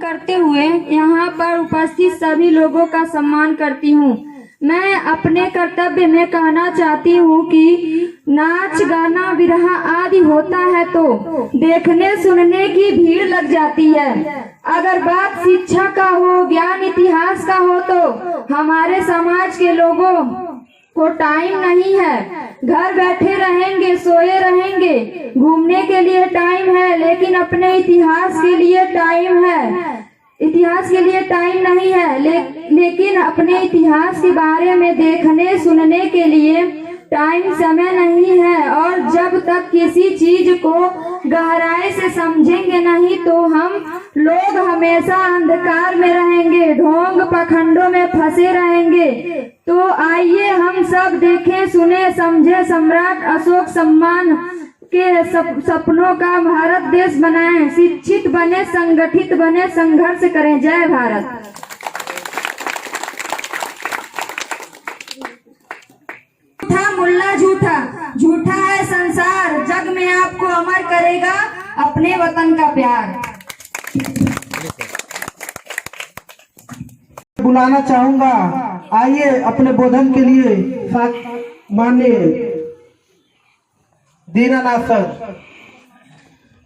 करते हुए यहाँ पर उपस्थित सभी लोगों का सम्मान करती हूँ। मैं अपने कर्तव्य में कहना चाहती हूँ कि नाच गाना विरहा आदि होता है तो देखने सुनने की भीड़ लग जाती है। अगर बात शिक्षा का हो, ज्ञान इतिहास का हो तो हमारे समाज के लोगों को टाइम नहीं है। घर बैठे रहेंगे, सोए रहेंगे। घूमने के लिए टाइम है लेकिन अपने इतिहास के लिए टाइम है, इतिहास के लिए टाइम नहीं है। लेकिन अपने इतिहास के बारे में देखने सुनने के लिए टाइम समय नहीं है। और जब तक किसी चीज को गहराई से समझेंगे नहीं तो हम लोग हमेशा अंधकार में रहेंगे, ढोंग पखंडों में फंसे रहेंगे। तो आइए हम सब देखें, सुने, समझे, सम्राट अशोक सम्मान के सपनों का भारत देश बनाएं। शिक्षित बने, संगठित बने, संघर्ष करें। जय भारत। झूठा मुल्ला झूठा, झूठा है संसार, जग में आपको अमर करेगा अपने वतन का प्यार। बुलाना चाहूंगा, आइए अपने बोधन के लिए माननीय दीनानाथ सर,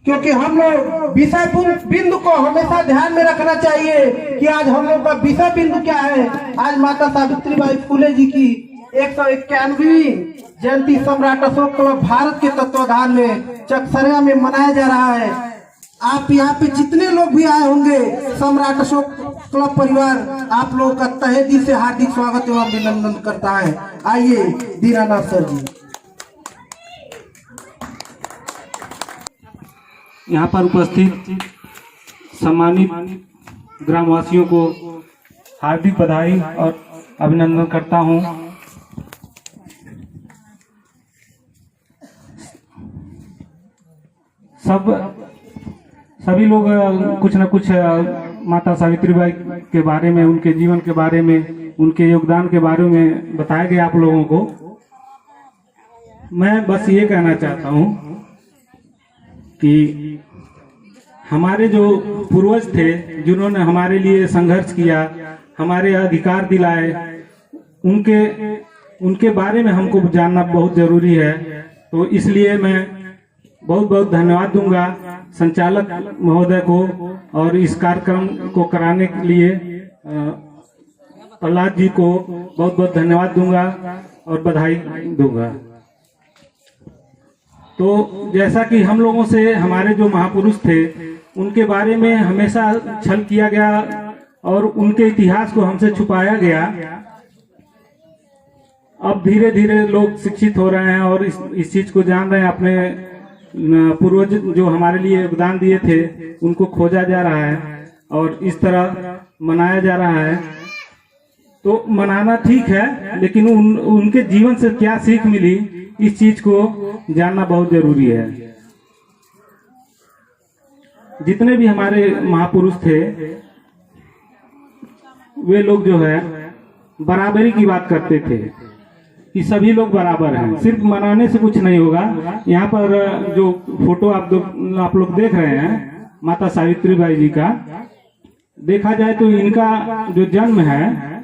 क्योंकि हम लोग विषय बिंदु को हमेशा ध्यान में रखना चाहिए कि आज हम लोग का विषय बिंदु क्या है। आज माता सावित्रीबाई फुले जी की 191वीं जयंती सम्राट अशोक क्लब भारत के तत्वाधान में चकसरिया में मनाया जा रहा है। आप यहाँ पे जितने लोग भी आए होंगे, सम्राट अशोक क्लब परिवार आप लोगों का तहे दिल से हार्दिक स्वागत एवं अभिनंदन करता है। आइए दीनानाथ सर जी। यहाँ पर उपस्थित सम्मानित ग्रामवासियों को हार्दिक बधाई और अभिनंदन करता हूँ। सभी लोग कुछ न कुछ माता सावित्रीबाई के बारे में, उनके जीवन के बारे में, उनके योगदान के बारे में बताया गया आप लोगों को। मैं बस ये कहना चाहता हूँ कि हमारे जो पूर्वज थे, जिन्होंने हमारे लिए संघर्ष किया, हमारे अधिकार दिलाए, उनके बारे में हमको जानना बहुत जरूरी है। तो इसलिए मैं बहुत बहुत धन्यवाद दूंगा संचालक महोदय को और इस कार्यक्रम को कराने के लिए प्रहलाद जी को बहुत बहुत धन्यवाद दूंगा और बधाई दूंगा। तो जैसा कि हम लोगों से हमारे जो महापुरुष थे उनके बारे में हमेशा छल किया गया और उनके इतिहास को हमसे छुपाया गया। अब धीरे धीरे लोग शिक्षित हो रहे हैं और इस चीज को जान रहे हैं। अपने पूर्वज जो हमारे लिए योगदान दिए थे उनको खोजा जा रहा है और इस तरह मनाया जा रहा है। तो मनाना ठीक है, लेकिन उनके जीवन से क्या सीख मिली, इस चीज को जानना बहुत जरूरी है। जितने भी हमारे महापुरुष थे वे लोग जो है बराबरी की बात करते थे कि सभी लोग बराबर हैं। सिर्फ मनाने से कुछ नहीं होगा। यहाँ पर जो फोटो आप लोग देख रहे हैं माता सावित्रीबाई जी का, देखा जाए तो इनका जो जन्म है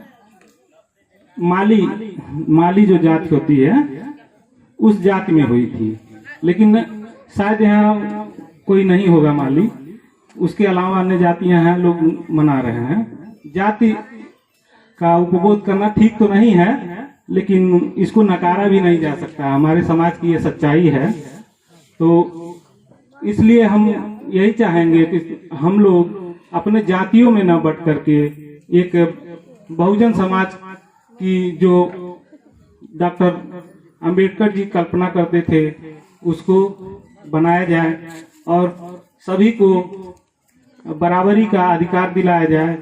माली जो जात होती है उस जाति में हुई थी। लेकिन शायद यहाँ कोई नहीं होगा माली, उसके अलावा अन्य जातियां हैं, लोग मना रहे हैं। जाति का उपबोध करना ठीक तो नहीं है, लेकिन इसको नकारा भी नहीं जा सकता। हमारे समाज की ये सच्चाई है। तो इसलिए हम यही चाहेंगे कि हम लोग अपने जातियों में न बट करके एक बहुजन समाज की जो डॉक्टर अंबेडकर जी कल्पना करते थे उसको बनाया जाए और सभी को बराबरी का अधिकार दिलाया जाए।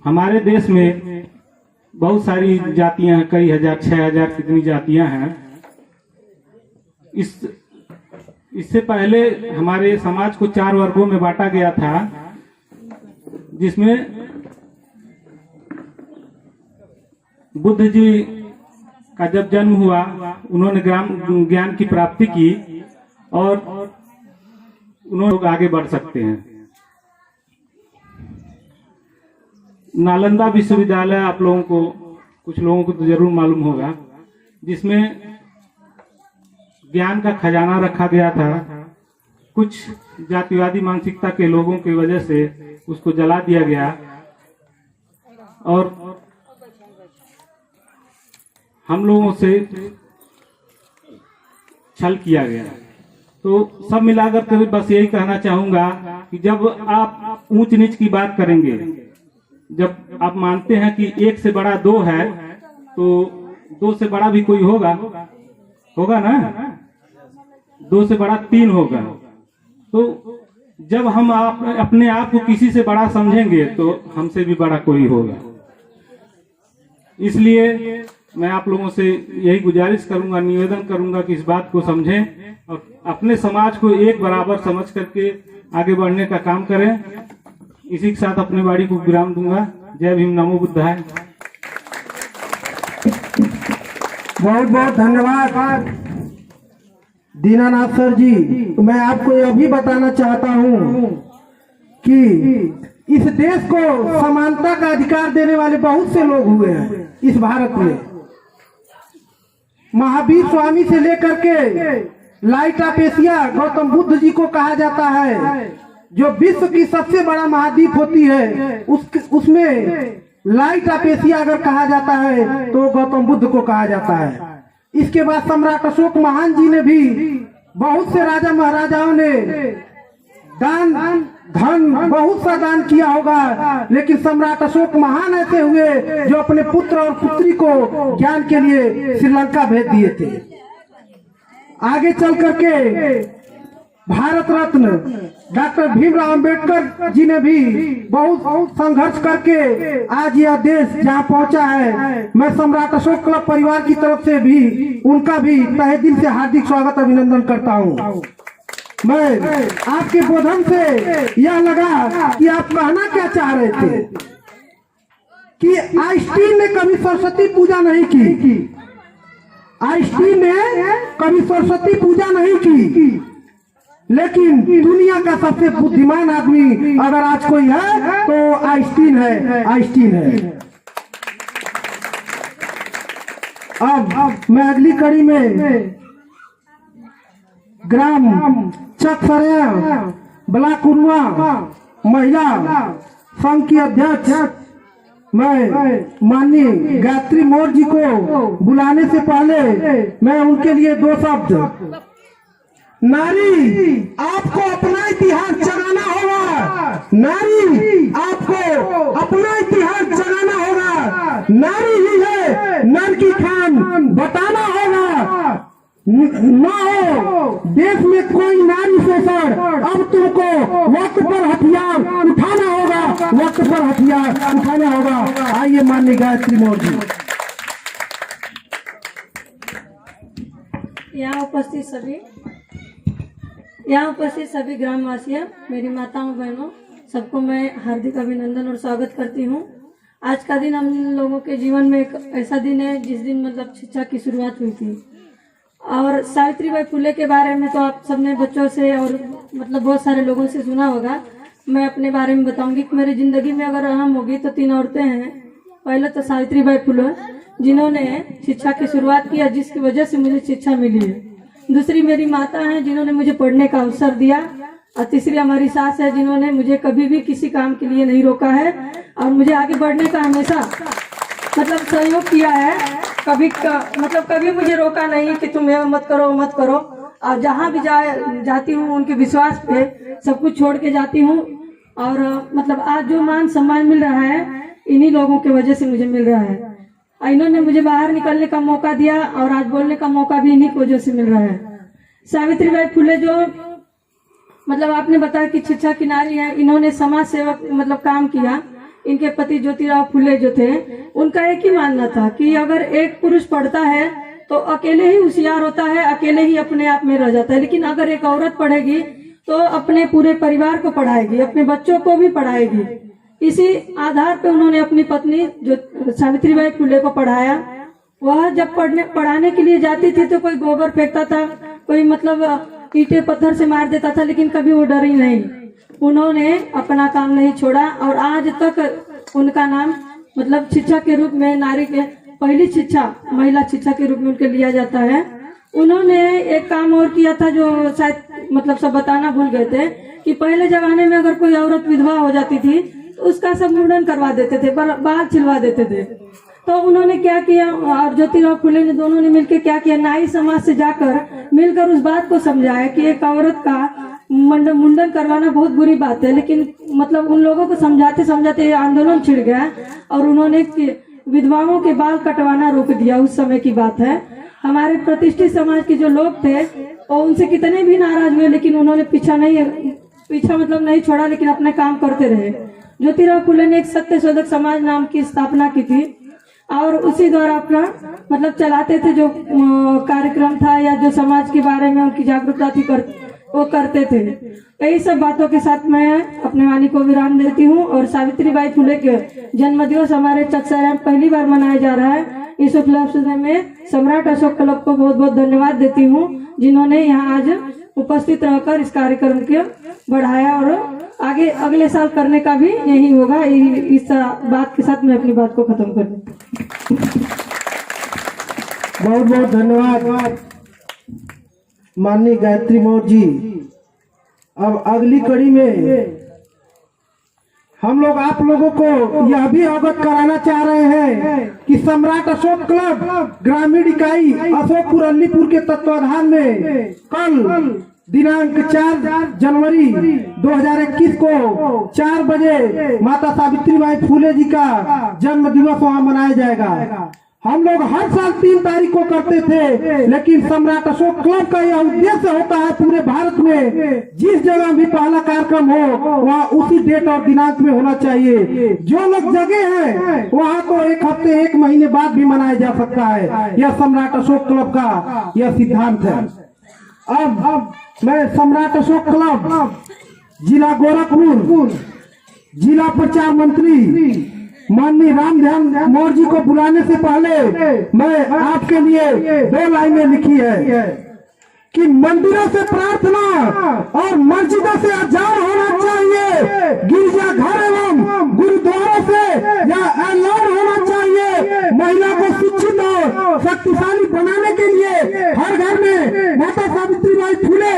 हमारे देश में बहुत सारी जातियां हैं, कई हजार, 6,000 कितनी जातियां हैं। इससे पहले हमारे समाज को 4 वर्गों में बांटा गया था, जिसमें बुद्ध जी का जब जन्म हुआ उन्होंने ज्ञान की प्राप्ति की और उन्होंने लोग आगे बढ़ सकते हैं। नालंदा विश्वविद्यालय आप लोगों को, कुछ लोगों को तो जरूर मालूम होगा, जिसमें ज्ञान का खजाना रखा गया था। कुछ जातिवादी मानसिकता के लोगों की वजह से उसको जला दिया गया और हम लोगों से छल किया गया। तो सब मिलाकर के बस यही कहना चाहूंगा कि जब आप ऊंच नीच की बात करेंगे, जब आप मानते हैं कि 1 से बड़ा 2 है, तो 2 से बड़ा भी कोई होगा ना, 2 से बड़ा 3 होगा। तो जब हम अपने आप को किसी से बड़ा समझेंगे तो हमसे भी बड़ा कोई होगा। इसलिए मैं आप लोगों से यही गुजारिश करूंगा, निवेदन करूंगा कि इस बात को समझें और अपने समाज को एक बराबर समझ करके आगे बढ़ने का काम करें। इसी के साथ अपने वाणी को विराम दूंगा। जय भीम, नमो बुद्धाय। बहुत बहुत धन्यवाद दीनानाथ सर जी। मैं आपको यह भी बताना चाहता हूँ कि इस देश को समानता का अधिकार देने वाले बहुत से लोग हुए हैं इस भारत में। महावीर स्वामी से लेकर के light of Asia Gautam Buddha ji को कहा जाता है, जो विश्व की सबसे बड़ा महाद्वीप होती है उसमें लाइट ऑफ एशिया अगर कहा जाता है तो गौतम बुद्ध को कहा जाता है। इसके बाद सम्राट अशोक महान जी ने भी, बहुत से राजा महाराजाओं ने दान धन बहुत सा दान किया होगा, लेकिन सम्राट अशोक महान ऐसे हुए जो अपने पुत्र और पुत्री को ज्ञान के लिए श्रीलंका भेज दिए थे। आगे चल करके भारत रत्न डॉक्टर भीमराव अंबेडकर जी ने भी बहुत संघर्ष करके आज यह देश जहां पहुंचा है। मैं सम्राट अशोक क्लब परिवार की तरफ से भी उनका भी तहे दिल से हार्दिक स्वागत अभिनंदन करता हूं। मैं आपके बोधन से यह लगा कि आप कहना क्या चाह रहे थे कि आइंस्टीन ने कभी सरस्वती पूजा नहीं की। आइंस्टीन ने कभी सरस्वती पूजा नहीं की, लेकिन दुनिया का सबसे बुद्धिमान आदमी अगर आज कोई है तो आइंस्टीन है, आइंस्टीन है। अब मैं अगली कड़ी में ग्राम चकसरिया ब्लॉक उरुआ महिला संघ की अध्यक्ष मैं माननीय गायत्री मौर्य जी को बुलाने से पहले मैं उनके लिए 2 शब्द। नारी, आपको अपना इतिहास जगाना होगा। नारी, आपको अपना इतिहास जगाना होगा। नारी ही है नर की खान बताना होगा। न हो देश में कोई नारी शोषण। अब तुमको वक्त पर हथियार उठाना होगा, वक्त पर हथियार उठाना होगा। आइए माननीय गायत्री मौर्य जी। यहाँ उपस्थित सभी ग्रामवासियों, मेरी माताओं बहनों, सबको मैं हार्दिक अभिनंदन और स्वागत करती हूँ। आज का दिन हम लोगों के जीवन में एक ऐसा दिन है जिस दिन मतलब शिक्षा की शुरुआत हुई थी। और सावित्रीबाई फुले के बारे में तो आप सबने बच्चों से और मतलब बहुत सारे लोगों से सुना होगा। मैं अपने बारे में बताऊंगी कि मेरी जिंदगी में अगर अहम होगी तो 3 औरतें हैं। पहले तो सावित्रीबाई फुले जिन्होंने शिक्षा की शुरुआत किया, जिसकी वजह से मुझे शिक्षा मिली है। दूसरी मेरी माता है जिन्होंने मुझे पढ़ने का अवसर दिया। और तीसरी हमारी सास है जिन्होंने मुझे कभी भी किसी काम के लिए नहीं रोका है और मुझे आगे बढ़ने का हमेशा मतलब सहयोग किया है। कभी मुझे रोका नहीं कि तुम ये मत करो मत करो। और जहाँ भी जाती हूँ उनके विश्वास पे सब कुछ छोड़ के जाती हूँ। और मतलब आज जो मान सम्मान मिल रहा है इन्हीं लोगों की वजह से मुझे मिल रहा है। इन्होंने मुझे बाहर निकलने का मौका दिया और आज बोलने का मौका भी इन्हीं की वजह से मिल रहा है। सावित्रीबाई फुले जो मतलब आपने बताया कि शिक्षा की नारी है, इन्होंने समाज सेवक मतलब काम किया। इनके पति ज्योतिराव फुले जो थे उनका एक ही मानना था कि अगर एक पुरुष पढ़ता है तो अकेले ही होशियार होता है, अकेले ही अपने आप में रह जाता है। लेकिन अगर एक औरत पढ़ेगी तो अपने पूरे परिवार को पढ़ाएगी, अपने बच्चों को भी पढ़ाएगी। इसी आधार पे उन्होंने अपनी पत्नी जो सावित्रीबाई फुले को पढ़ाया। वह जब पढ़ाने के लिए जाती थी तो कोई गोबर फेंकता था, कोई मतलब ईंटे पत्थर से मार देता था, लेकिन कभी वो डरी नहीं। उन्होंने अपना काम नहीं छोड़ा और आज तक उनका नाम मतलब शिक्षा के रूप में, नारी के पहली शिक्षा, महिला शिक्षा के रूप में उनके लिया जाता है। उन्होंने एक काम और किया था जो शायद मतलब सब बताना भूल गए थे कि पहले जमाने में अगर कोई औरत विधवा हो जाती थी तो उसका सब मुंडन करवा देते थे, बाल छिलवा देते थे। तो उन्होंने क्या किया, और ज्योतिराव फुले ने दोनों ने मिलकर क्या किया, नाई समाज से जाकर मिलकर उस बात को समझाया कि एक औरत का मुंडन करवाना बहुत बुरी बात है। लेकिन मतलब उन लोगों को समझाते समझाते आंदोलन छिड़ गया और उन्होंने विधवाओं के बाल कटवाना रोक दिया। उस समय की बात है। हमारे प्रतिष्ठित समाज के जो लोग थे वो उनसे कितने भी नाराज हुए, लेकिन उन्होंने पीछा मतलब नहीं छोड़ा, लेकिन अपने काम करते रहे। ज्योतिराव फुले ने एक सत्य शोधक समाज नाम की स्थापना की थी और उसी द्वारा अपना मतलब चलाते थे। जो कार्यक्रम था या जो समाज के बारे में उनकी जागरूकता थी वो करते थे। यही सब बातों के साथ मैं अपने वाणी को विराम देती हूँ और सावित्रीबाई फुले के जन्म दिवस हमारे चकसरा में पहली बार मनाया जा रहा है। इस उपलक्ष्य में सम्राट अशोक क्लब को बहुत बहुत धन्यवाद देती हूँ, जिन्होंने यहाँ आज उपस्थित रहकर इस कार्यक्रम को बढ़ाया और आगे अगले साल करने का भी यही होगा। इस बात के साथ मैं अपनी बात को खत्म कर दूं। बहुत बहुत धन्यवाद माननीय गायत्री मौर्य जी। अब अगली कड़ी में हम लोग आप लोगों को यह भी अवगत कराना चाह रहे हैं कि सम्राट अशोक क्लब ग्रामीण इकाई अशोकपुर अलीपुर के तत्वाधान में कल दिनांक 4 जनवरी 2021 को 4 बजे माता सावित्रीबाई फुले जी का जन्म दिवस वहाँ मनाया जाएगा। हम लोग हर साल 3 तारीख को करते थे, लेकिन सम्राट अशोक क्लब का यह उद्देश्य होता है पूरे भारत में जिस जगह भी पहला कार्यक्रम हो वहाँ उसी डेट और दिनांक में होना चाहिए। जो लोग जगह हैं वहाँ तो 1 हफ्ते 1 महीने बाद भी मनाया जा सकता है। यह सम्राट अशोक क्लब का यह सिद्धांत है। अब मैं सम्राट अशोक क्लब जिला गोरखपुर जिला प्रचार मंत्री माननीय रामध्यान मौर्य जी को बुलाने से पहले मैं आपके लिए 2 लाइनें लिखी है कि मंदिरों से प्रार्थना और मस्जिदों से अजान होना चाहिए, गिरजाघर एवं गुरुद्वारों से यह ऐलान होना चाहिए। महिला को शिक्षित और शक्तिशाली बनाने के लिए हर घर में माता सावित्रीबाई फुले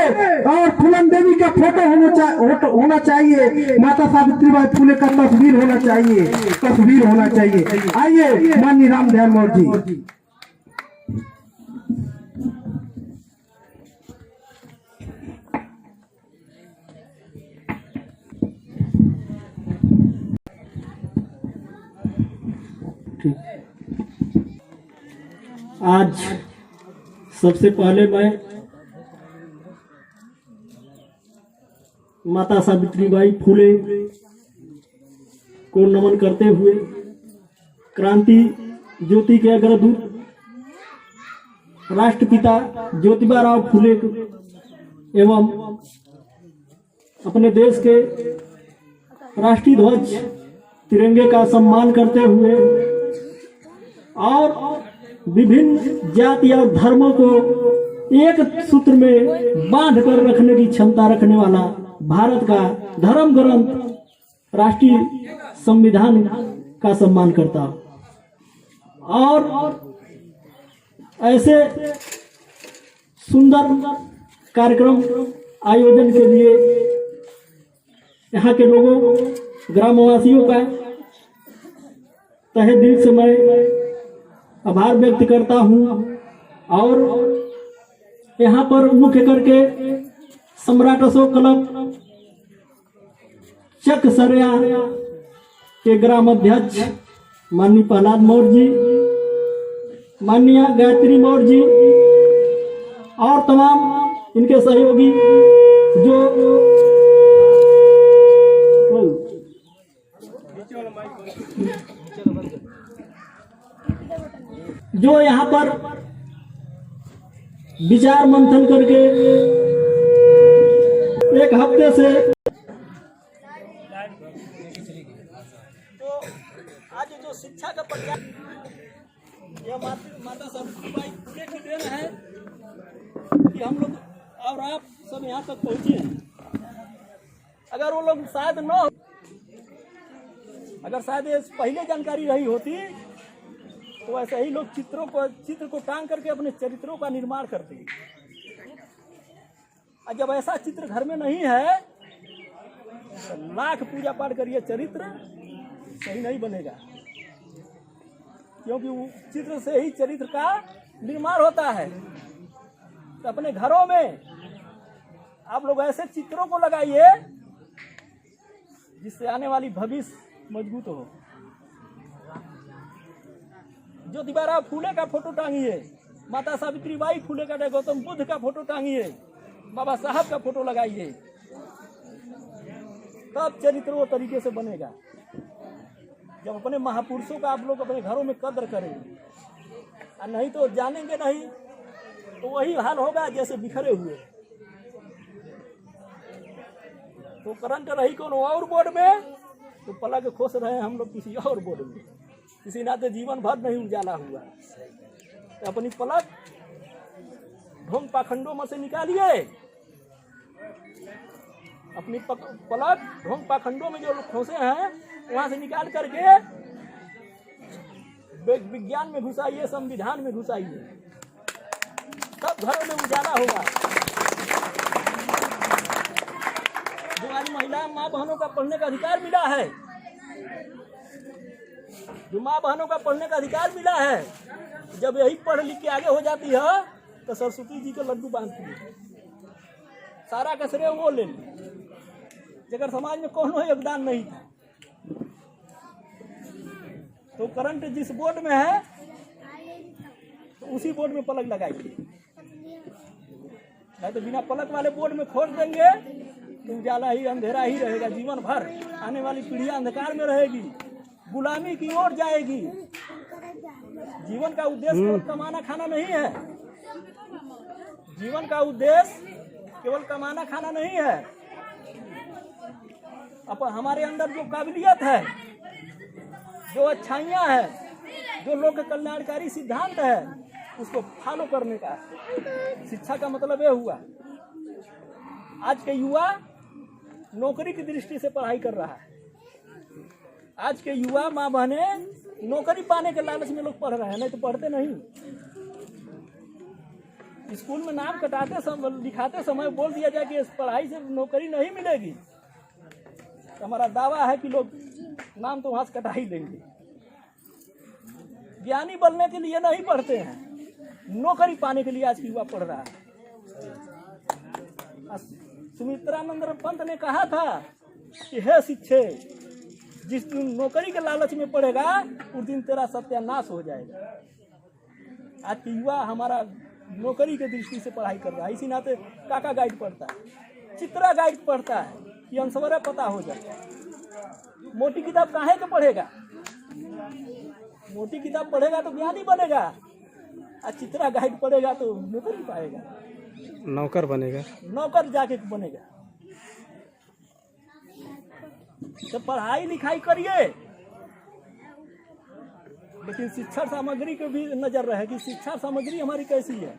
और फूलन देवी का फोटो होना चाहिए। माता सावित्रीबाई फुले का तस्वीर होना चाहिए। आइए माननीय रामध्यान मौर्य जी। आज सबसे पहले मैं माता सावित्रीबाई फुले को नमन करते हुए क्रांति ज्योति के अग्रदूत राष्ट्रपिता ज्योतिबा राव फुले एवं अपने देश के राष्ट्रीय ध्वज तिरंगे का सम्मान करते हुए और विभिन्न जाति और धर्मों को एक सूत्र में बांध कर रखने की क्षमता रखने वाला भारत का धर्म ग्रंथ राष्ट्रीय संविधान का सम्मान करता और ऐसे सुंदर कार्यक्रम आयोजन के लिए यहाँ के लोगों ग्रामवासियों का तहे दिल से मैं आभार व्यक्त करता हूँ। और यहाँ पर मुख्य करके सम्राट अशोक क्लब चकसरिया के ग्राम अध्यक्ष माननीय प्रहलाद मौर्य जी, माननीय गायत्री मौर्य जी और तमाम इनके सहयोगी जो यहाँ पर विचार मंथन करके 1 हफ्ते से तो आज जो शिक्षा का प्रचार यह माता सावित्रीबाई फुले की देन है कि हम लोग और आप सब यहाँ तक पहुँचे हैं। अगर वो लोग शायद न, अगर शायद ये पहले जानकारी रही होती तो ऐसे ही लोग चित्र को टांग करके अपने चरित्रों का निर्माण करते हैं। और जब ऐसा चित्र घर में नहीं है तो लाख पूजा पाठ करिए, चरित्र सही नहीं बनेगा, क्योंकि वो चित्र से ही चरित्र का निर्माण होता है। तो अपने घरों में आप लोग ऐसे चित्रों को लगाइए जिससे आने वाली भविष्य मजबूत हो। जो दीवारा फूले का फोटो टांगिए, माता सावित्रीबाई फूले का, गौतम बुद्ध का फोटो टांगिए, बाबा साहब का फोटो लगाइए, तब चरित्र वो तरीके से बनेगा। जब अपने महापुरुषों का आप लोग अपने घरों में कद्र करेंगे, और नहीं तो जानेंगे नहीं तो वही हाल होगा जैसे बिखरे हुए। तो करंट रही कौन और बोर्ड में, तो पलक खोस रहे हैं हम लोग किसी और बोर्ड में। किसी नाते जीवन भर नहीं उजाला हुआ, तो अपनी पलक ढोंग पाखंडों में से निकालिए। अपनी पलक ढोंग पाखंडों में जो लोग खोसे हैं वहां से निकाल करके विज्ञान में घुसाइए, संविधान में घुसाइए, तब घरों में उजाला होगा। जो आज महिला माँ बहनों का पढ़ने का अधिकार मिला है, जो माँ बहनों का पढ़ने का अधिकार मिला है, जब यही पढ़ लिख के आगे हो जाती है तो सरस्वती जी को लड्डू बांधती है, सारा का श्रेय वो ले ली, जगह समाज में कोनो योगदान नहीं था। तो करंट जिस बोर्ड में है तो उसी बोर्ड में पलक लगाइए, नहीं तो बिना पलक वाले बोर्ड में खोल देंगे तो उजाला ही अंधेरा ही रहेगा जीवन भर। आने वाली पीढ़ियां अंधकार में रहेगी, गुलामी की ओर जाएगी। जीवन का उद्देश्य केवल कमाना खाना नहीं है, जीवन का उद्देश्य केवल कमाना खाना नहीं है। अब हमारे अंदर जो काबिलियत है, जो अच्छाइयाँ है, जो लोक कल्याणकारी सिद्धांत है, उसको फॉलो करने का शिक्षा का मतलब यह हुआ। आज के युवा नौकरी की दृष्टि से पढ़ाई कर रहा है। आज के युवा माँ बहने नौकरी पाने के लालच में लोग पढ़ रहे हैं, नहीं तो पढ़ते नहीं। स्कूल में नाम कटाते समय, लिखाते समय बोल दिया जाए कि इस पढ़ाई से नौकरी नहीं मिलेगी, तो हमारा दावा है कि लोग नाम तो वहां से कटा ही लेंगे। ज्ञानी बनने के लिए नहीं पढ़ते हैं, नौकरी पाने के लिए आज की युवा पढ़ रहा है। सुमित्रानंद पंत ने कहा था कि हे शिक्षे, जिस दिन नौकरी के लालच में पड़ेगा उस दिन तेरा सत्यानाश हो जाएगा। आज की युवा हमारा नौकरी के दृष्टि से पढ़ाई कर रहा है, इसी नाते काका गाइड पढ़ता है, चित्रा गाइड पढ़ता है कि अंशवरा पता हो जाए। मोटी किताब काहे के पढ़ेगा? मोटी किताब पढ़ेगा तो ज्ञानी बनेगा, और चित्रा गाइड पढ़ेगा तो नौकरी पाएगा, नौकर बनेगा, नौकर जाके बनेगा। तो पढ़ाई लिखाई करिए, लेकिन शिक्षा सामग्री को भी नजर रहे कि शिक्षा सामग्री हमारी कैसी है।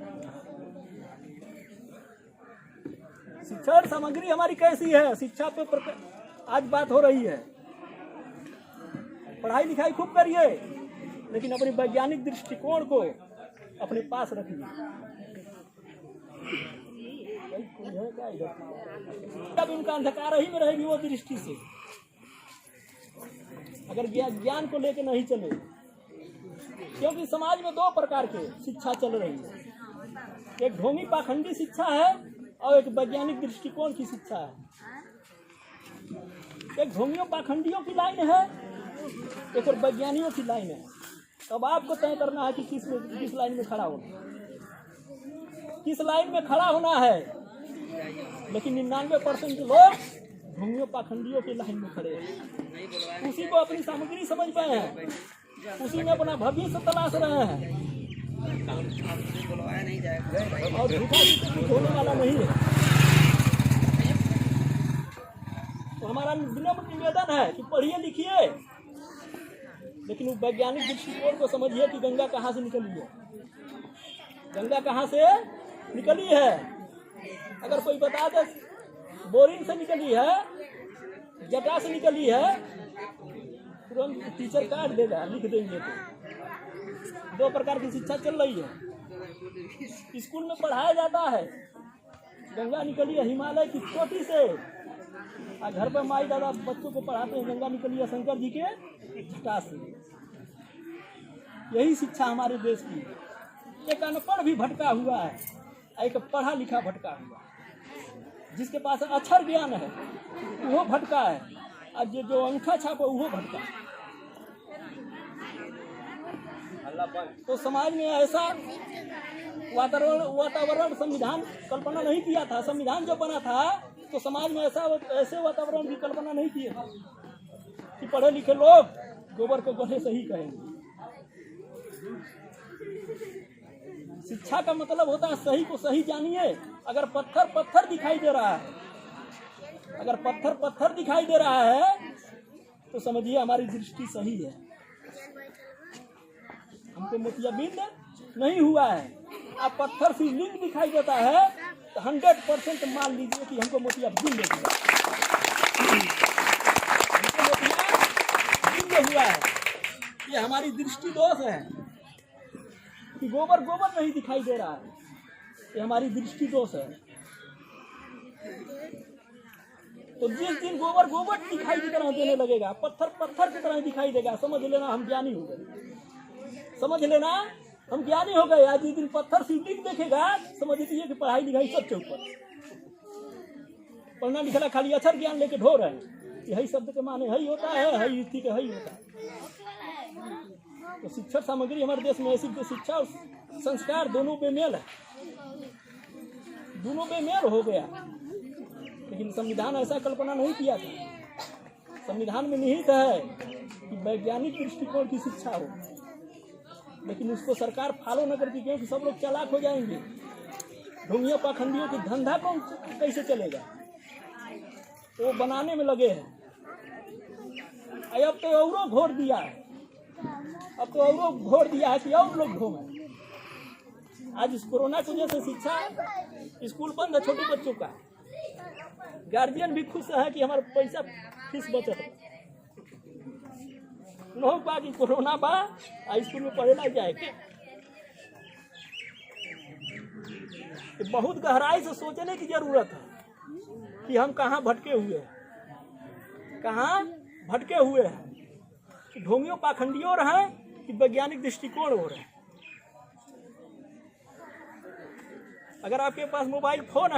शिक्षा सामग्री हमारी कैसी है, शिक्षा पे आज बात हो रही है। पढ़ाई लिखाई खूब करिए, लेकिन अपने वैज्ञानिक दृष्टिकोण को अपने पास रखिए। तब उनका अंधकार ही में रहेगी वो दृष्टि से, अगर ज्ञान को लेकर नहीं चले। क्योंकि समाज में दो प्रकार के शिक्षा चल रही है, एक ढोंगी पाखंडी शिक्षा है और एक वैज्ञानिक दृष्टिकोण की शिक्षा है। एक ढोंगियों पाखंडियों की लाइन है, एक और वैज्ञानिकों की लाइन है। अब आपको तय करना है कि किस लाइन में खड़ा होना, किस लाइन में खड़ा होना है। लेकिन 99% लोग ढोंगियों पाखंडियों की लाइन में खड़े हैं, उसी को अपनी सामग्री समझ पाए हैं, उसी में अपना भविष्य तलाश रहे हैं, और झूठा कुछ होने वाला नहीं है। तो हमारा विनम्र निवेदन है कि पढ़िए लिखिए, लेकिन वैज्ञानिक दृष्टिकोण को समझिए कि गंगा कहाँ से निकली है, गंगा कहाँ से निकली है। अगर कोई बता दे बोरिंग से निकली है, जटा से निकली है, तुरंत टीचर काट देगा, लिख देंगे। तो 2 प्रकार की शिक्षा चल रही है। स्कूल में पढ़ाया जाता है गंगा निकली है हिमालय की चोटी से, और घर पर माई दादा बच्चों को पढ़ाते हैं गंगा निकली है शंकर जी के जटा से। यही शिक्षा हमारे देश की। एक अनपढ़ भी भटका हुआ है, एक पढ़ा लिखा भटका हुआ है। जिसके पास अक्षर ज्ञान है वो भटका है, और जो अंगूठा छाप है वो भटका है। तो समाज में ऐसा वातावरण संविधान कल्पना नहीं किया था। संविधान जो बना था तो समाज में ऐसे वातावरण की कल्पना नहीं किए कि पढ़े लिखे लोग गोबर को गधे से ही कहेंगे। शिक्षा का मतलब होता है सही को सही जानिए। अगर पत्थर पत्थर दिखाई दे रहा है, अगर पत्थर पत्थर दिखाई दे रहा है तो समझिए हमारी दृष्टि सही है। हमको मोतियाबिंद नहीं हुआ है। अब पत्थर से लिंग दिखाई देता है तो 100% मान लीजिए कि हमको मोतियाबिंद हुआ है। ये हमारी दृष्टि दोष है कि गोबर गोबर नहीं दिखाई दे रहा है, ये हमारी दृष्टि दोष है। तो जिस दिन गोबर गोबर दिखाई की तरह देने लगेगा, पत्थर पत्थर की तरह दिखाई देगा, समझ लेना हम ज्ञानी हो गए। समझ लेना हम ज्ञानी हो गए। आज जिस दिन पत्थर शिवलिंग देखेगा समझ लीजिए कि पढ़ाई लिखाई सब चौपट। पढ़ना लिखना खाली अक्षर ज्ञान लेके ढोर है। यही शब्द के माने हई होता है, हई युक्ति के हई होता है। तो शिक्षण सामग्री हमारे देश में ऐसी शिक्षा और संस्कार दोनों बेमेल है, दोनों बेमेल हो गया। लेकिन संविधान ऐसा कल्पना नहीं किया था। संविधान में निहित है कि वैज्ञानिक दृष्टिकोण की शिक्षा हो, लेकिन उसको सरकार फॉलो न करती क्योंकि सब लोग चालाक हो जाएंगे। ढोंगियों पाखंडियों की धंधा कौन कैसे चलेगा, वो बनाने में लगे हैं। अब तो औरों घोर दिया है, अब तो औरों घोर दिया है कि और लोग घूमे। आज इस कोरोना की वजह से शिक्षा स्कूल बंद है छोटे बच्चों का। गार्जियन भी खुश है कि हमारा पैसा फीस बचत है। नहीं पा कि कोरोना बा स्कूल में पढ़े ना जाएगा। तो बहुत गहराई से सोचने की जरूरत है कि हम कहाँ भटके हुए हैं, कहाँ भटके हुए हैं, कि ढोंगियों पाखंडियों रहे कि वैज्ञानिक दृष्टिकोण हो रहे हैं। अगर आपके पास मोबाइल फोन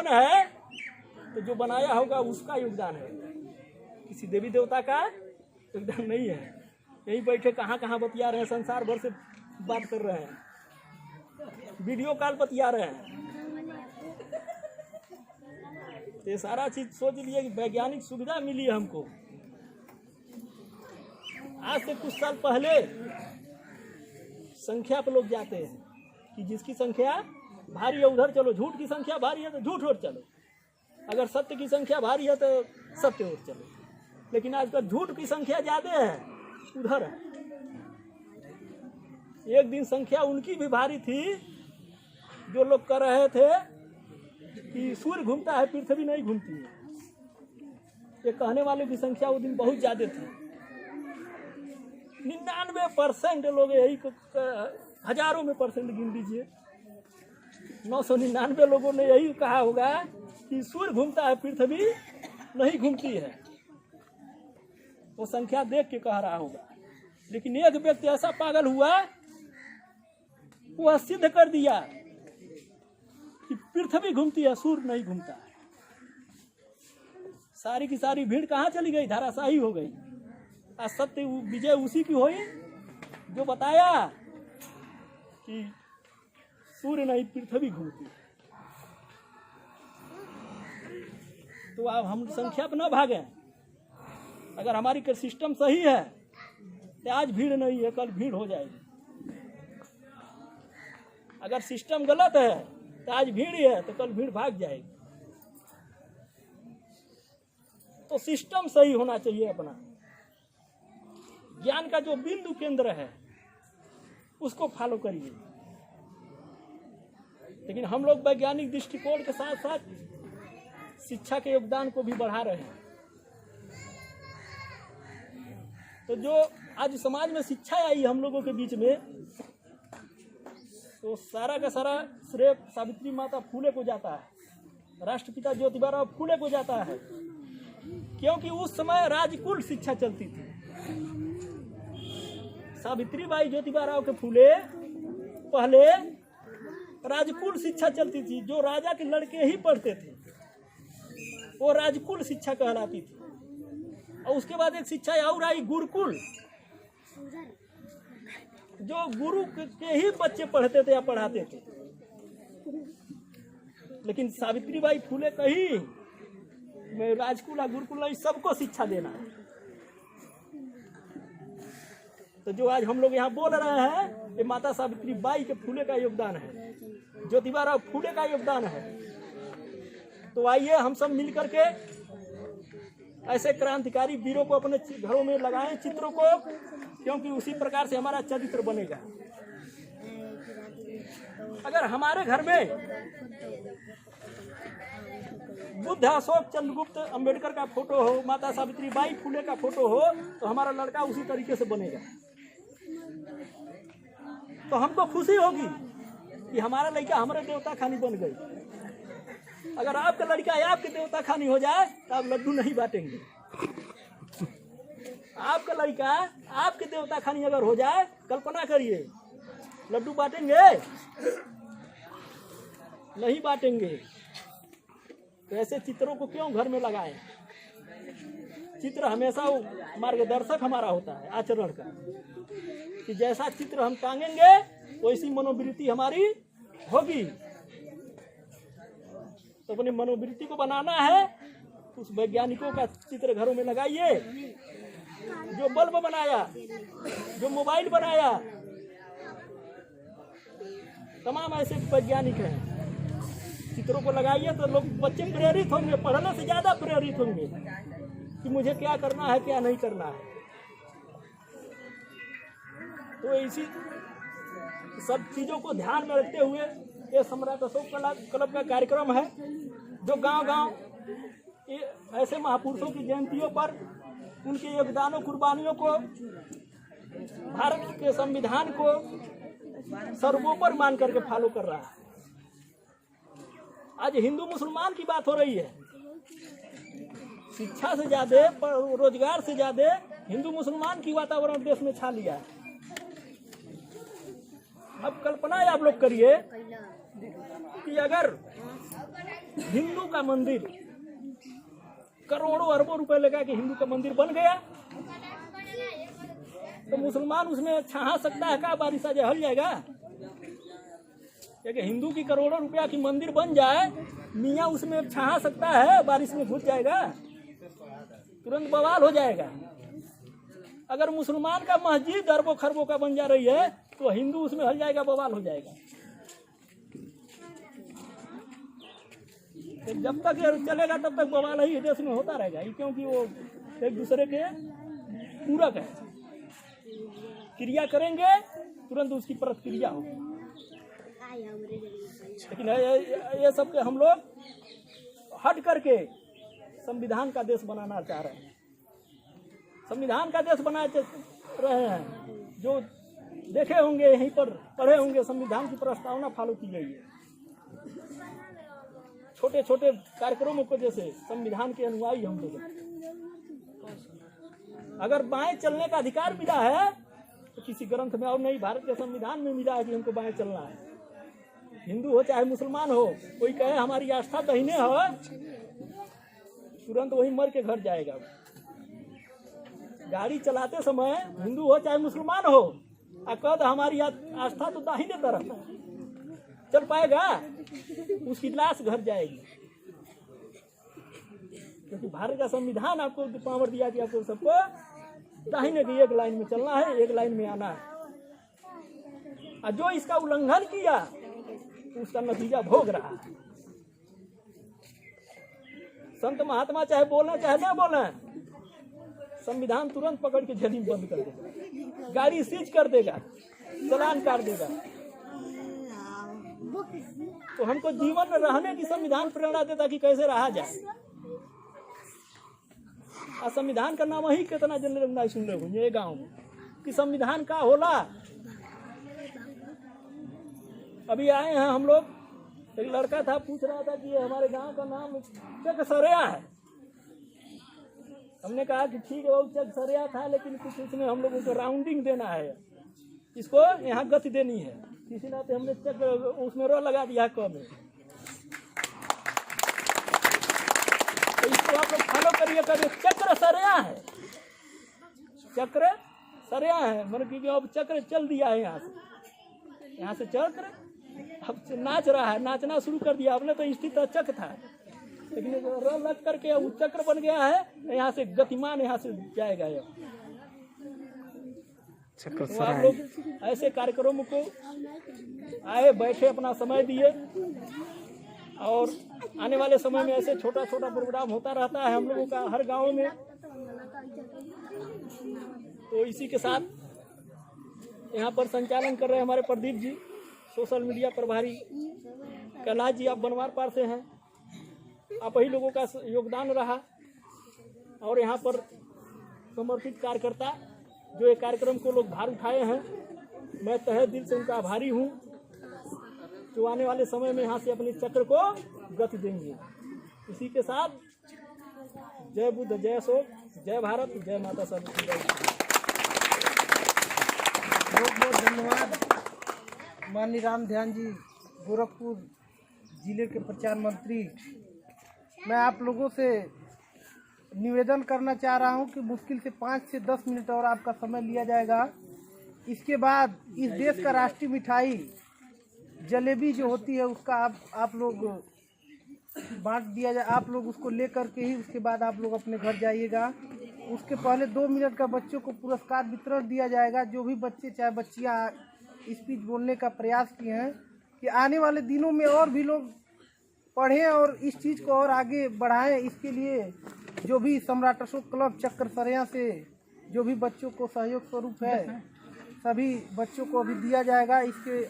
है तो जो बनाया होगा उसका योगदान है, किसी देवी देवता का योगदान नहीं है। यहीं बैठे कहाँ कहाँ बतिया रहे हैं, संसार भर से बात कर रहे हैं, वीडियो कॉल बतिया रहे हैं। ये सारा चीज सोच लिए कि वैज्ञानिक सुविधा मिली है हमको। आज से कुछ साल पहले संख्या पे लोग जाते हैं कि जिसकी संख्या भारी है उधर चलो, झूठ की संख्या भारी है तो झूठ ओर चलो, अगर सत्य की संख्या भारी है तो सत्य ओर चलो। लेकिन आजकल झूठ की संख्या ज्यादा है, उधर है। एक दिन संख्या उनकी भी भारी थी जो लोग कर रहे थे कि सूर्य घूमता है पृथ्वी नहीं घूमती है। ये कहने वालों की संख्या उस दिन बहुत ज्यादा थी। 99% लोग यही हजारों में परसेंट गिन लीजिए, 999 लोगों ने यही कहा होगा कि सूर्य घूमता है पृथ्वी नहीं घूमती है। वो संख्या देख के कह रहा होगा। लेकिन एक व्यक्ति ऐसा पागल हुआ, वह सिद्ध कर दिया कि पृथ्वी घूमती है, सूर्य नहीं घूमता है। सारी की सारी भीड़ कहाँ चली गई, धाराशाही हो गई। आज सत्य विजय उसी की हुई जो बताया कि सूर्य नहीं पृथ्वी घूमती है। तो अब हम संख्या पर न भागे। अगर हमारी सिस्टम सही है तो आज भीड़ नहीं है, कल भीड़ हो जाएगी। अगर सिस्टम गलत है तो आज भीड़ है तो कल भीड़ भाग जाएगी। तो सिस्टम सही होना चाहिए अपना। ज्ञान का जो बिंदु केंद्र है उसको फॉलो करिए। लेकिन हम लोग वैज्ञानिक दृष्टिकोण के साथ साथ शिक्षा के योगदान को भी बढ़ा रहे हैं। तो जो आज समाज में शिक्षा आई हम लोगों के बीच में, तो सारा का सारा श्रेय सावित्री माता फूले को जाता है, राष्ट्रपिता ज्योतिबा फूले को जाता है, क्योंकि उस समय राजकुल शिक्षा चलती थी। सावित्रीबाई ज्योतिबा राव के फूले पहले राजकुल शिक्षा चलती थी, जो राजा के लड़के ही पढ़ते थे, वो राजकुल शिक्षा कहलाती थी। और उसके बाद एक शिक्षा और आई गुरुकुल, जो गुरु के ही बच्चे पढ़ते थे या पढ़ाते थे। लेकिन सावित्रीबाई फूले कही मैं राजकुल और गुरुकुल नहीं, सबको शिक्षा देना है। तो जो आज हम लोग यहाँ बोल रहे हैं ये माता सावित्रीबाई के फूले का योगदान है, ज्योतिबा राव फूले का योगदान है। तो आइए हम सब मिल करके ऐसे क्रांतिकारी वीरों को अपने घरों में लगाएं चित्रों को, क्योंकि उसी प्रकार से हमारा चरित्र बनेगा। अगर हमारे घर में बुद्ध, अशोक, चंद्रगुप्त, अंबेडकर का फोटो हो, माता सावित्रीबाई फूले का फोटो हो, तो हमारा लड़का उसी तरीके से बनेगा। तो हमको खुशी होगी कि हमारा लड़का हमारे देवता खानी बन गई। अगर आपका लड़का आपके देवता खानी हो जाए तो आप लड्डू नहीं बांटेंगे। आपका लड़का आपके देवता खानी अगर हो जाए, कल्पना करिए, लड्डू बांटेंगे? नहीं बांटेंगे। तो ऐसे चित्रों को क्यों घर में लगाएं? चित्र हमेशा मार्गदर्शक हमारा होता है आचरण का, कि जैसा चित्र हम टांगेंगे वैसी मनोवृत्ति हमारी होगी। तो अपनी मनोवृत्ति को बनाना है, उस वैज्ञानिकों का चित्र घरों में लगाइए। जो बल्ब बनाया, जो मोबाइल बनाया, तमाम ऐसे वैज्ञानिक हैं, चित्रों को लगाइए तो लोग, बच्चे प्रेरित होंगे, पढ़ने से ज्यादा प्रेरित होंगे कि मुझे क्या करना है क्या नहीं करना है। तो इसी सब चीजों को ध्यान में रखते हुए ये सम्राट अशोक क्लब का कार्यक्रम है, जो गांव-गांव ऐसे महापुरुषों की जयंतियों पर उनके योगदानों, कुर्बानियों को, भारत के संविधान को सर्वोपरि मान करके फॉलो कर रहा है। आज हिंदू मुसलमान की बात हो रही है, शिक्षा से ज्यादा, रोजगार से ज्यादा हिंदू मुसलमान की वातावरण देश में छा लिया है। अब कल्पना आप लोग करिए कि अगर हिंदू का मंदिर करोड़ों अरबों रुपए लगा के हिंदू का मंदिर बन गया, तो मुसलमान उसमें छहा सकता है क्या? बारिश आ जाए हल जाएगा? क्योंकि हिंदू की करोड़ों रुपया की मंदिर बन जाए, मियाँ उसमें छहा सकता है? बारिश में घुस जाएगा? तुरंत बवाल हो जाएगा। अगर मुसलमान का मस्जिद अरबों खरबों का बन जा रही है, तो हिंदू उसमें हल जाएगा, बवाल हो जाएगा। तो जब तक ये चलेगा तब तक बवाल ही देश में होता रहेगा, क्योंकि वो एक दूसरे के पूरक है। क्रिया करेंगे तुरंत उसकी प्रतिक्रिया होगी। लेकिन ये सब के हम लोग हट करके संविधान का देश बनाना चाह रहे हैं, संविधान का देश बना रहे हैं। जो देखे होंगे, यहीं पर पढ़े होंगे, संविधान की प्रस्तावना फॉलो की गई है। छोटे छोटे कार्यक्रमों को, जैसे संविधान के अनुयायी हम लोग, अगर बाएं चलने का अधिकार मिला है तो किसी ग्रंथ में और नहीं, भारत के संविधान में मिला है कि हमको बाएं चलना है। हिंदू हो चाहे मुसलमान हो, कोई कहे हमारी आस्था दाहिने हो, तुरंत वही मर के घर जाएगा। गाड़ी चलाते समय हिंदू हो चाहे मुसलमान हो, कद हमारी आस्था तो दाहिने तरफ, चल पाएगा? उसकी लाश घर जाएगी। क्योंकि भारत का संविधान आपको पावर दिया कि आपको सबको दाहिने की एक लाइन में चलना है, एक लाइन में आना है। और जो इसका उल्लंघन किया तो उसका नतीजा भोग रहा है। संत महात्मा चाहे बोलना चाहे ना बोलना, संविधान तुरंत पकड़ के जेल में बंद कर देगा, गाड़ी सीज कर देगा, चालान काट देगा। तो हमको जीवन में रहने की संविधान प्रेरणा देता कि कैसे रहा जाए। और संविधान का नाम ही कितना जन लोग नहीं सुन रहे हो ये गाँव में कि संविधान का होला। अभी आए हैं हम लोग, एक लड़का था पूछ रहा था कि ये हमारे गांव का नाम चकसरिया है। हमने कहा कि ठीक है वो चकसरिया था, लेकिन कुछ इसमें हम लोगों को राउंडिंग देना है, इसको यहाँ गति देनी है। किसी नाते हमने चक्र उसमें रो लगा दिया क में। तो इसको आप लोग फॉलो करिए, चक्र सरिया है, चक्र सरिया है, मतलब कि अब चक्र चल दिया है यहाँ से चक्र अब नाच रहा है, नाचना शुरू कर दिया। आपने तो स्थित चक्र था, लेकिन रन लग करके वो चक्र बन गया है, यहाँ से गतिमान यहाँ से जाएगा। तो आप लोग ऐसे कार्यक्रमों को आए बैठे अपना समय दिए, और आने वाले समय में ऐसे छोटा छोटा प्रोग्राम होता रहता है हम लोगों का हर गांव में। तो इसी के साथ यहाँ पर संचालन कर रहे हैं हमारे प्रदीप जी, सोशल मीडिया प्रभारी। कैलाश जी आप बनवार पार से हैं, आप ही लोगों का योगदान रहा। और यहाँ पर समर्पित कार्यकर्ता जो एक कार्यक्रम को लोग भार उठाए हैं, मैं तहे दिल से उनका आभारी हूँ, जो आने वाले समय में यहाँ से अपने चक्र को गति देंगे। इसी के साथ जय बुद्ध, जय अशोक, जय भारत, जय माता सावित्री बाई। बहुत बहुत धन्यवाद माननीय राम ध्यान जी, गोरखपुर जिले के प्रचार मंत्री। मैं आप लोगों से निवेदन करना चाह रहा हूं कि मुश्किल से 5 से 10 मिनट और आपका समय लिया जाएगा। इसके बाद इस देश का राष्ट्रीय मिठाई जलेबी जो होती है उसका आप लोग बांट दिया जाए। आप लोग उसको ले करके ही उसके बाद आप लोग अपने घर जाइएगा। उसके पहले 2 मिनट का बच्चों को पुरस्कार वितरण दिया जाएगा। जो भी बच्चे चाहे बच्चियाँ स्पीच बोलने का प्रयास किए हैं, कि आने वाले दिनों में और भी लोग पढ़ें और इस चीज़ को और आगे बढ़ाएं। इसके लिए जो भी सम्राट अशोक क्लब चक्र सरिया से जो भी बच्चों को सहयोग स्वरूप है, सभी बच्चों को अभी दिया जाएगा। इसके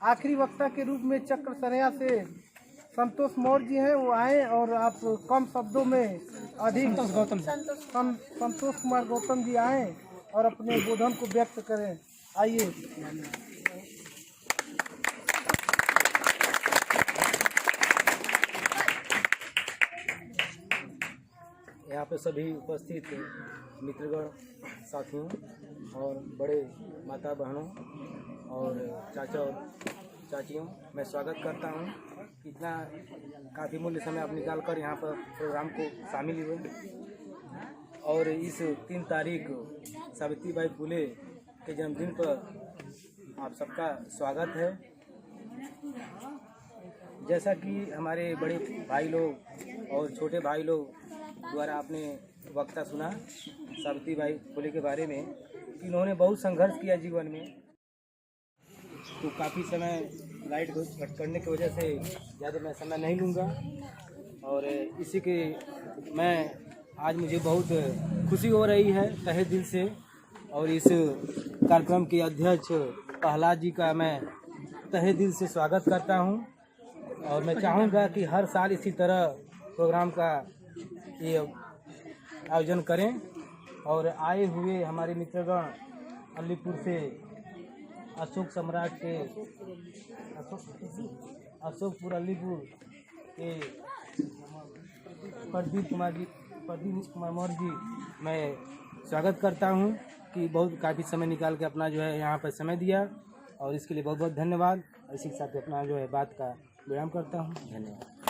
आखिरी वक्ता के रूप में चक्र सरिया से संतोष मौर्य जी हैं, वो आए और आप कम शब्दों में अधिक संतोष कुमार गौतम जी आए और अपने बोधन को व्यक्त करें। आइए। यहाँ पे सभी उपस्थित मित्रगण, साथियों और बड़े माता बहनों और चाचा और चाचियों, मैं स्वागत करता हूँ। इतना काफ़ी मूल्य समय आप निकाल कर यहाँ पर प्रोग्राम को शामिल हुए। और इस 3 तारीख सावित्री बाई फुले के जन्मदिन पर आप सबका स्वागत है। जैसा कि हमारे बड़े भाई लोग और छोटे भाई लोग द्वारा आपने वक्ता सुना सावित्री बाई फुले के बारे में, कि इन्होंने बहुत संघर्ष किया जीवन में। तो काफ़ी समय लाइट कट करने की वजह से ज़्यादा मैं समय नहीं लूँगा। और इसी के मैं आज मुझे बहुत खुशी हो रही है तहे दिल से। और इस कार्यक्रम के अध्यक्ष प्रहलाद जी का मैं तहे दिल से स्वागत करता हूँ। और मैं चाहूँगा कि हर साल इसी तरह प्रोग्राम का ये आयोजन करें। और आए हुए हमारे मित्रगण अलीपुर से अशोक सम्राट के अशोकपुर अलीपुर के प्रदीप कुमार मौर्य जी, मैं स्वागत करता हूं कि बहुत काफ़ी समय निकाल के अपना जो है यहाँ पर समय दिया, और इसके लिए बहुत बहुत धन्यवाद। इसी के साथ अपना जो है बात का विराम करता हूं। धन्यवाद।